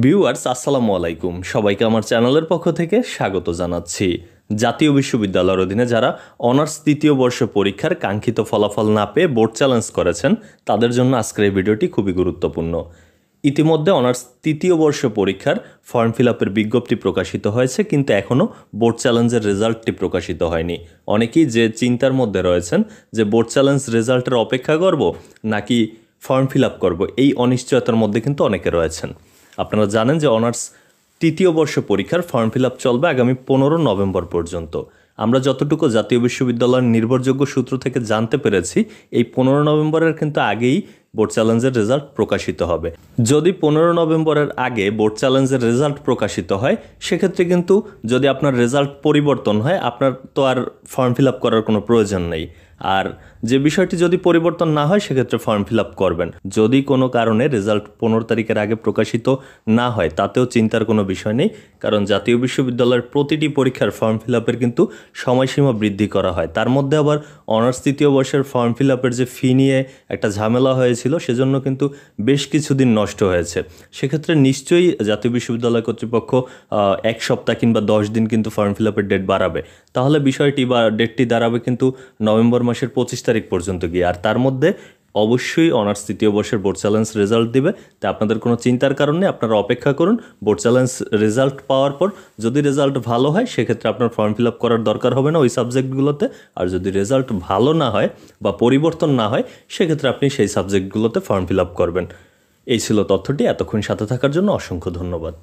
Viewers আসসালামু আলাইকুম, সবাইকে আমার চ্যানেলের পক্ষ থেকে স্বাগত জানাচ্ছি। জাতীয় বিশ্ববিদ্যালয়ের অধীনে যারা অনার্স তৃতীয় বর্ষ পরীক্ষার কাঙ্ক্ষিত ফলাফল না পেয়ে বোর্ড চ্যালেঞ্জ করেছেন তাদের জন্য আজকের এই ভিডিওটি খুবই গুরুত্বপূর্ণ। ইতিমধ্যে অনার্স তৃতীয় বর্ষ পরীক্ষার ফর্ম ফিল আপের বিজ্ঞপ্তি প্রকাশিত হয়েছে, কিন্তু এখনও বোর্ড চ্যালেঞ্জের রেজাল্টটি প্রকাশিত হয়নি। অনেকেই যে চিন্তার মধ্যে রয়েছেন যে বোর্ড চ্যালেঞ্জ রেজাল্টের অপেক্ষা করব নাকি ফর্ম ফিল আপ করবো, এই অনিশ্চয়তার মধ্যে কিন্তু অনেকে রয়েছেন। আপনারা জানেন যে অনার্স তৃতীয় বর্ষ পরীক্ষার ফর্ম ফিল আপ চলবে আগামী 15 নভেম্বর পর্যন্ত। আমরা যতটুকু জাতীয় বিশ্ববিদ্যালয়ের নির্ভরযোগ্য সূত্র থেকে জানতে পেরেছি, এই 15 নভেম্বরের কিন্তু আগেই বোর্ড চ্যালেঞ্জের রেজাল্ট প্রকাশিত হবে। যদি 15 নভেম্বরের আগে বোর্ড চ্যালেঞ্জের রেজাল্ট প্রকাশিত হয়, সেক্ষেত্রে কিন্তু যদি আপনার রেজাল্ট পরিবর্তন হয়, আপনার তো আর ফর্ম ফিল আপ করার কোনো প্রয়োজন নেই। আর যে বিষয়টি যদি পরিবর্তন না হয়, সেক্ষেত্রে ফর্ম ফিল আপ করবেন। যদি কোনো কারণে রেজাল্ট 15 তারিখের আগে প্রকাশিত না হয়, তাতেও চিন্তার কোনো বিষয় নেই, কারণ জাতীয় বিশ্ববিদ্যালয়ের প্রতিটি পরীক্ষার ফর্ম ফিল আপের কিন্তু সময়সীমা বৃদ্ধি করা হয়। তার মধ্যে আবার অনার্স তৃতীয় বর্ষের ফর্ম ফিল আপের যে ফি নিয়ে একটা ঝামেলা হয়েছিল, সেজন্য কিন্তু বেশ কিছুদিন নষ্ট হয়েছে। সেক্ষেত্রে নিশ্চয়ই জাতীয় বিশ্ববিদ্যালয় কর্তৃপক্ষ 1 সপ্তাহ কিংবা 10 দিন কিন্তু ফর্ম ফিল আপের ডেট বাড়াবে। তাহলে বিষয়টি বা ডেটটি দাঁড়াবে কিন্তু নভেম্বর মাসের 25 তারিখ পর্যন্ত গিয়ে। আর তার মধ্যে অবশ্যই অনার্স তৃতীয় বর্ষের বোর্ড চ্যালেঞ্জ রেজাল্ট দিবে। তাই আপনাদের কোনো চিন্তার কারণে আপনারা অপেক্ষা করুন। বোর্ড চ্যালেঞ্জ রেজাল্ট পাওয়ার পর যদি রেজাল্ট ভালো হয়, সেক্ষেত্রে আপনার ফর্ম ফিল আপ করার দরকার হবে না ওই সাবজেক্টগুলোতে। আর যদি রেজাল্ট ভালো না হয় বা পরিবর্তন না হয়, সেক্ষেত্রে আপনি সেই সাবজেক্টগুলোতে ফর্ম ফিল আপ করবেন। এই ছিল তথ্যটি। এতক্ষণ সাথে থাকার জন্য অসংখ্য ধন্যবাদ।